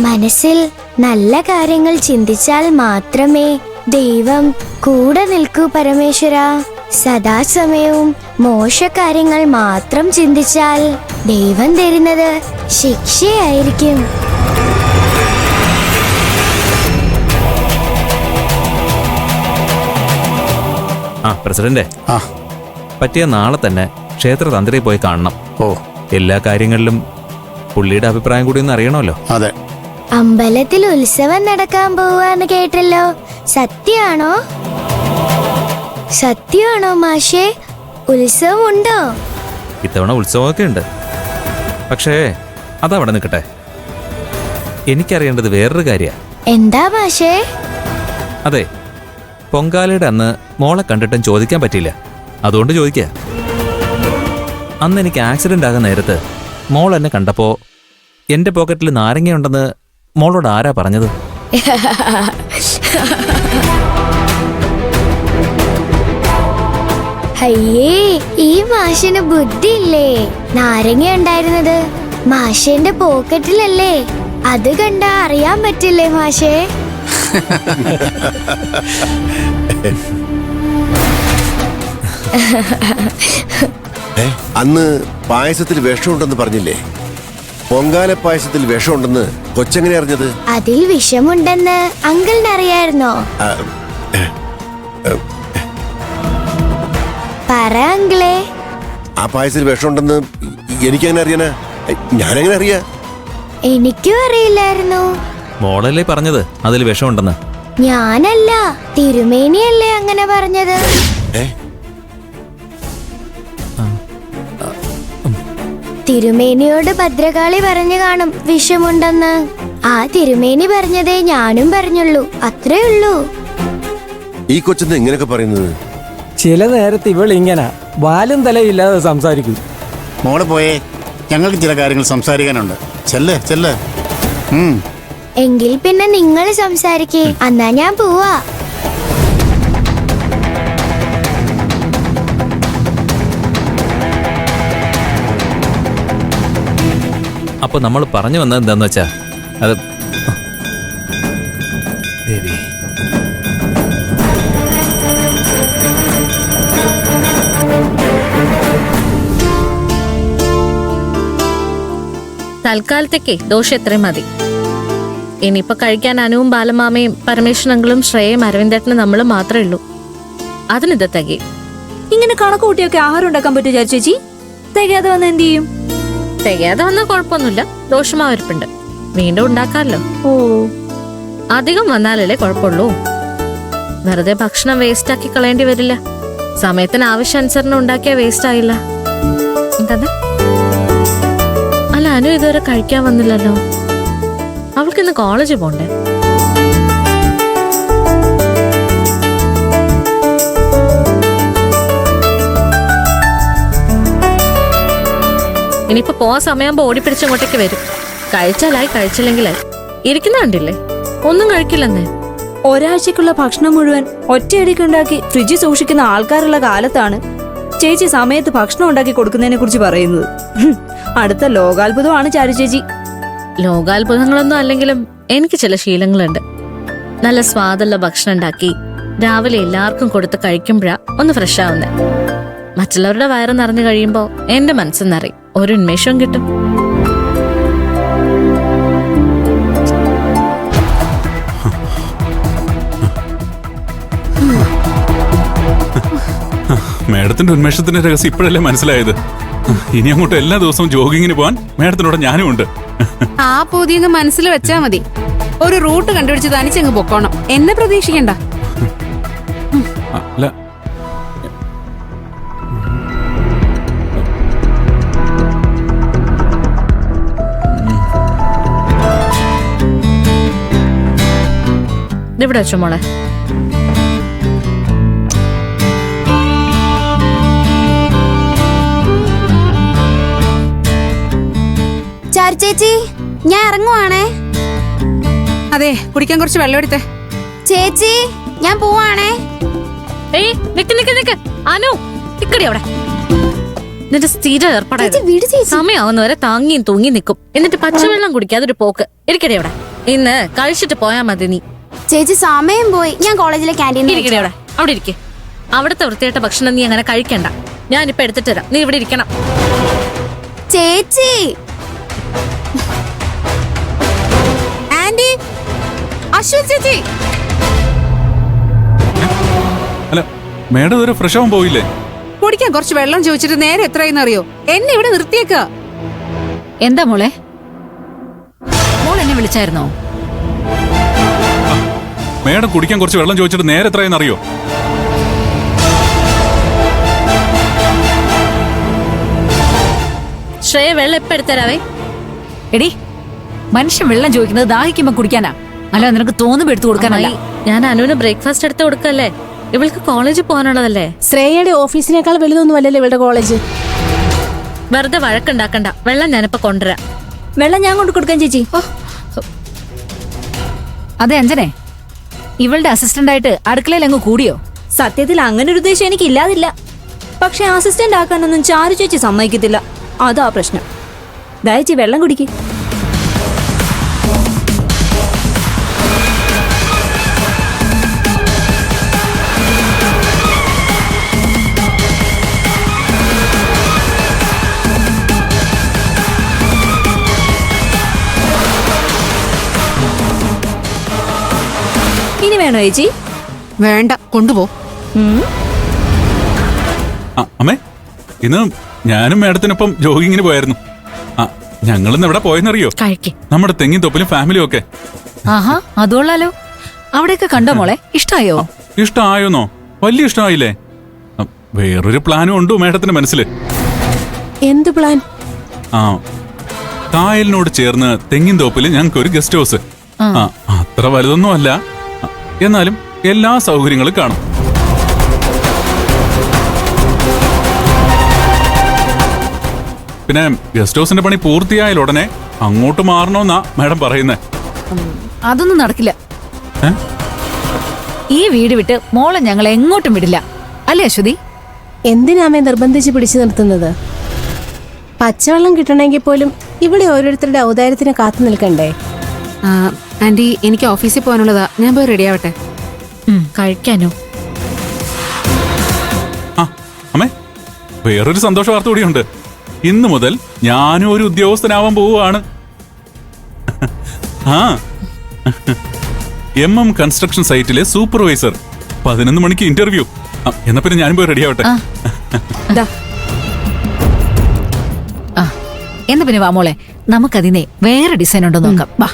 മനസ്സിൽ നല്ല കാര്യങ്ങൾ ചിന്തിച്ചാൽ മാത്രമേ ദൈവം കൂടെ നിൽക്കൂ പരമേശ്വര. സദാസമയവും മോശകാര്യങ്ങൾ മാത്രം ചിന്തിച്ചാൽ ദൈവം തരുന്നത് ശിക്ഷയായിരിക്കും. പ്രസിഡന്റ്, പറ്റിയ നാളെ തന്നെ ക്ഷേത്ര തന്ത്രി പോയി കാണണം. എല്ലാ കാര്യങ്ങളിലും പുള്ളിയുടെ അഭിപ്രായം കൂടി ഒന്ന് അറിയണമല്ലോ. അതെ. അമ്പലത്തിൽ ഉത്സവം നടക്കാൻ പോവാന്ന് കേട്ടല്ലോ, സത്യാണോ? സത്യമാണോ മാഷേ? ഉത്സവം ഉണ്ടോ? ഇത്തവണ ഉത്സവമൊക്കെ ഉണ്ട്. പക്ഷേ അതവിടെ നിൽക്കട്ടെ, എനിക്കറിയേണ്ടത് വേറൊരു കാര്യമാണ്. എന്താ മാഷേ? അതെ, പൊങ്കാലയുടെ അന്ന് മോളെ കണ്ടിട്ടും ചോദിക്കാൻ പറ്റിയില്ല, അതുകൊണ്ട് ചോദിക്കുക. അന്ന് എനിക്ക് ആക്സിഡന്റ് ആകാൻ നേരത്ത് മോൾ എന്നെ കണ്ടപ്പോ എന്റെ പോക്കറ്റിൽ നാരങ്ങയുണ്ടെന്ന് മോളോട് ആരാ പറഞ്ഞത്? അയ്യേ, ഈ മാഷിന് ബുദ്ധിയില്ലേ? നാരങ്ങ ഉണ്ടായിരുന്നത് മാഷിന്റെ പോക്കറ്റിലല്ലേ? അത് കണ്ടാ അറിയാൻ പറ്റില്ലേ മാഷേ? അന്ന് പായസത്തിൽ വിഷമുണ്ടെന്ന് പറഞ്ഞില്ലേ? പൊങ്കാല പായസത്തിൽ വിഷമുണ്ടെന്ന് കൊച്ചെങ്ങനെ അറിഞ്ഞത്? അതിൽ വിഷമുണ്ടെന്ന് അങ്കിളിന് അറിയായിരുന്നോ? പറ അങ്കിളെ. ആ പായസത്തിൽ വിഷമുണ്ടെന്ന് എനിക്കെങ്ങനെ അറിയാനാ? ഞാനെങ്ങനെ അറിയാ? എനിക്കും അറിയില്ലായിരുന്നു. മോളല്ലേ പറഞ്ഞത് അതിൽ വിഷമുണ്ടെന്ന്? ഞാനല്ല, തിരുമേനിയല്ലേ അങ്ങനെ പറഞ്ഞത്. തിരുമേനിയോട് ഭദ്രകാളി പറഞ്ഞു കാണും വിഷമുണ്ടെന്ന്. ആ തിരുമേനി പറഞ്ഞതേ ഞാനും പറഞ്ഞുള്ളൂ, അത്രേ ഉള്ളൂ. ഈ കൊച്ചെന്ന് ഇങ്ങനെയൊക്കെ പറയുന്നത്? ചില നേരത്ത് ഇവളിങ്ങനെ വാലും തലയില്ലാതെ സംസാരിക്കും. മോളെ പോയേ, ഞങ്ങൾക്ക് ചില കാര്യങ്ങൾ സംസാരിക്കാനുണ്ട്. ചെല്ല് ചെല്ല്. എങ്കിൽ പിന്നെ നിങ്ങൾ സംസാരിക്കേ, എന്നാ ഞാൻ പോവാ. അപ്പൊ നമ്മൾ പറഞ്ഞു വന്നത് എന്താന്ന് വെച്ചാ, അത് ദേവി, തൽക്കാലത്തേക്ക് ദോഷം എത്രയും മതി. ഇനിയിപ്പൊ കഴിക്കാൻ അനുവും ബാലമാമയും പരമേശ്വരങ്ങളും ശ്രേയയും അരവിന്ദേട്ടനും നമ്മളും മാത്രമേ ഉള്ളൂ. അതിനിത് തികയും. ഇങ്ങനെ കണക്ക് കൂട്ടിയൊക്കെ ആഹാരം ഉണ്ടാക്കാൻ പറ്റുമോ ചേച്ചി? തികയാതെ വന്ന് എന്ത് ചെയ്യും? തികയാതെ വന്നാൽ കുഴപ്പമൊന്നുമില്ല, ദോഷമാവരിപ്പുണ്ട്, വീണ്ടും ഉണ്ടാക്കാമല്ലോ. അധികം വന്നാലല്ലേ കുഴപ്പമുള്ളൂ. വെറുതെ ഭക്ഷണം വേസ്റ്റ് ആക്കി കളയേണ്ടി വരില്ല. സമയത്തിന് ആവശ്യാനുസരണം ഉണ്ടാക്കിയാൽ വേസ്റ്റ് ആയില്ല. എന്താ? അല്ല, അനു ഇതുവരെ കഴിക്കാൻ വന്നില്ലല്ലോ. അവൾക്കിന്ന് കോളേജിൽ പോണ്ടേ? ഇനിയിപ്പോ പോവാൻ സമയമാകുമ്പോ ഓടിപ്പിടിച്ചങ്ങോട്ടേക്ക് വരും. കഴിച്ചാലായി, കഴിച്ചില്ലെങ്കിലായി. ഇരിക്കുന്ന കണ്ടില്ലേ, ഒന്നും കഴിക്കില്ലെന്നേ. ഒരാഴ്ചക്കുള്ള ഭക്ഷണം മുഴുവൻ ഒറ്റയടിക്ക് ഉണ്ടാക്കി ഫ്രിഡ്ജിൽ സൂക്ഷിക്കുന്ന ആൾക്കാരുള്ള കാലത്താണ് ചേച്ചി സമയത്ത് ഭക്ഷണം ഉണ്ടാക്കി കൊടുക്കുന്നതിനെ കുറിച്ച് പറയുന്നത്. അടുത്ത ലോകാത്ഭുതമാണ് ചാരു ചേച്ചി. ലോകാത്ഭുതങ്ങളൊന്നും അല്ലെങ്കിലും എനിക്ക് ചില ശീലങ്ങളുണ്ട്. നല്ല സ്വാദുള്ള ഭക്ഷണം ഉണ്ടാക്കി രാവിലെ എല്ലാവർക്കും കൊടുത്ത് കഴിക്കുമ്പോഴാ ഒന്ന് ഫ്രഷ് ആവുന്നേ. മറ്റുള്ളവരുടെ വയറ് നിറഞ്ഞു കഴിയുമ്പോ എന്റെ മനസ്സ് നിറയും, ഒരു ഉന്മേഷവും കിട്ടും. മേഡത്തിന്റെ ഉന്മേഷത്തിന്റെ രഹസ്യം ഇപ്പോഴല്ലേ മനസ്സിലായത്? ഇനി അങ്ങോട്ട് എല്ലാ ദിവസവും ജോഗിങ്ങിന് പോവാൻ മേഡത്തിനോട് ഞാനും ഉണ്ട്. ആ പൂതിയങ്ങ് മനസ്സിൽ വെച്ചാ മതി. ഒരു റൂട്ട് കണ്ടുപിടിച്ച് തനിച്ചങ്ങ് പൊക്കോണം, എന്നെ പ്രതീക്ഷിക്കണ്ട. അല്ല, ഇവിടെ വെച്ചോ മോളെ. ചാരു ചേച്ചി, ഞാൻ ഇറങ്ങുവാണേ. അതെ, കുടിക്കാൻ കുറച്ച് വെള്ളം എടുത്തേ. ചേച്ചി, ഞാൻ പോവാണേ. ഏയ്, നിക്ക് നിക്ക് നിക്ക്. അനു, നിക്കടി അവിടെ. എന്നിട്ട് സ്ഥിരം ഏർപ്പാടായിരുന്നു. സമയമാവുന്നവരെ താങ്ങിയും തൂങ്ങി നിൽക്കും. എന്നിട്ട് പച്ചവെള്ളം കുടിക്കാതെ ഒരു പോക്ക്. ഇരിക്കടേ അവിടെ. ഇന്ന് കഴിച്ചിട്ട് പോയാ മതി നീ. ചേച്ചി സമയം പോയി. ഞാൻ കോളേജിലെ ക്യാൻറ്റീനിൽ ഇരിക്കടേ അവിടെ. അവിടെ ഇരിക്കേ. അവിടുത്തെ വൃത്തിയായിട്ട ഭക്ഷണം നീ അങ്ങനെ കഴിക്കണ്ട. ഞാനിപ്പോ എടുത്തിട്ട് തരാം. നീ ഇവിടെ ഇരിക്കണം. ചേച്ചി ആന്റി, അശ്വതി ചേച്ചി, അല്ല മേഡം ഇതുവരെ ഫ്രഷ് ആവാൻ പോയില്ലേ? കുടിക്കാൻ കുറച്ച് വെള്ളം ചോദിച്ചിട്ട് നേരെ എത്രയെന്ന് അറിയോ? എന്നെ ഇവിടെ നിർത്തിയേക്ക. എന്താ മോളെ? മോൾ എന്നെ വിളിച്ചായിരുന്നോ? മേഡം കുടിക്കാൻ കുറച്ച് വെള്ളം ചോദിച്ചിട്ട് നേരെ എത്രയെന്ന് അറിയോ? ശ്രേയ വെള്ളം എപ്പ എടുത്തരാവേ? എടി, മനുഷ്യൻ വെള്ളം ചോദിക്കുന്നത് ദാഹിക്കുമ്പോ കുടിക്കാനാ, അല്ല നിനക്ക് തോന്നുമ്പോ എടുത്തു കൊടുക്കാനല്ല. ഞാൻ അനുവിന് ബ്രേക്ക്ഫാസ്റ്റ് എടുത്ത് കൊടുക്കല്ലേ? ഇവൾക്ക് കോളേജിൽ പോകാനുള്ളതല്ലേ? ശ്രേയയുടെ ഓഫീസിനേക്കാൾ വലുതൊന്നും അല്ലല്ലോ ഇവളുടെ കോളേജ്. വെറുതെ വഴക്കുണ്ടാക്കണ്ട. വെള്ളം ഞാനിപ്പോ കൊണ്ടുവരാം. വെള്ളം ഞാൻ കൊണ്ട് കൊടുക്കാൻ ചേച്ചി. അതെ അഞ്ജനെ, ഇവളുടെ അസിസ്റ്റന്റ് ആയിട്ട് അടുക്കളയിൽ അങ്ങ് കൂടിയോ? സത്യത്തിൽ അങ്ങനെ ഒരു ഉദ്ദേശം എനിക്ക് ഇല്ലാതില്ല. പക്ഷെ അസിസ്റ്റന്റ് ആക്കാനൊന്നും ചാരു ചേച്ചി സമ്മതിക്കത്തില്ല. അതാ പ്രശ്നം. ദയച്ചി വെള്ളം കുടിക്ക്. ഇനി വേണോ ചേച്ചി? വേണ്ട, കൊണ്ടുപോ. അമ്മേ, ഇന്ന് ഞാനും മേഡത്തിനൊപ്പം ജോഗിങ്ങിന് പോയായിരുന്നു. ഞങ്ങളിന്ന് എവിടെ പോയെന്നറിയോ? കഴിക്കേ. നമ്മുടെ തെങ്ങിൻ തൊപ്പിലും ഫാമിലിയും ഒക്കെ. ആഹാ, അതുകൊള്ളാലോ. അവിടെയൊക്കെ കണ്ടോ മോളെ? ഇഷ്ടായോ? ഇഷ്ടമായോന്നോ? വലിയ ഇഷ്ടമായില്ലേ? വേറൊരു പ്ലാനും ഉണ്ട് മേഡത്തിന്റെ മനസ്സില്. എന്ത് പ്ലാൻ? കായലിനോട് ചേർന്ന് തെങ്ങിൻ തോപ്പിൽ ഞങ്ങൾക്ക് ഒരു ഗസ്റ്റ് ഹൗസ്. അത്ര വലുതൊന്നും അല്ല, എന്നാലും എല്ലാ സൗകര്യങ്ങളും കാണും. പിന്നെ ഗസ്റ്റ് ഹൗസിന്റെ പണി പൂർത്തിയായാൽ ഉടനെ അങ്ങോട്ട് മാറണമെന്നാ മാഡം പറയുന്നേ. അതൊന്നും നടക്കില്ല. ഈ വീട് വിട്ട് മോളെ ഞങ്ങൾ എങ്ങോട്ടും വിടില്ല, അല്ലേ അശ്വതി? എന്തിനാമേ നിർബന്ധിച്ച് പിടിച്ചു നിർത്തുന്നത്? പച്ചവെള്ളം കിട്ടണമെങ്കിൽ പോലും ഇവിടെ ഓരോരുത്തരുടെ ഔദാര്യത്തിന് കാത്തു നിൽക്കണ്ടേ? ആന്റി, എനിക്ക് ഓഫീസിൽ പോകാനുള്ളതാ. ഞാൻ പോയി റെഡി ആവട്ടെ. കഴിക്കാനോ? അമ്മേ, വേറൊരു സന്തോഷ വാർത്ത കൂടിയുണ്ട്. ഇന്നു മുതൽ ഞാനും ഒരു ഉദ്യോഗസ്ഥനാവാൻ പോവുകയാണ്. MM construction സൈറ്റിലെ supervisor. 11 മണിക്ക് ഇന്റർവ്യൂ. എന്നാ പിന്നെ ഞാനും പോയി റെഡി ആവട്ടെ. എന്നാ പിന്നെ വാ മോളെ, നമുക്കതിനെ വേറെ ഡിസൈൻ ഉണ്ടോ നോക്കാം. വാ.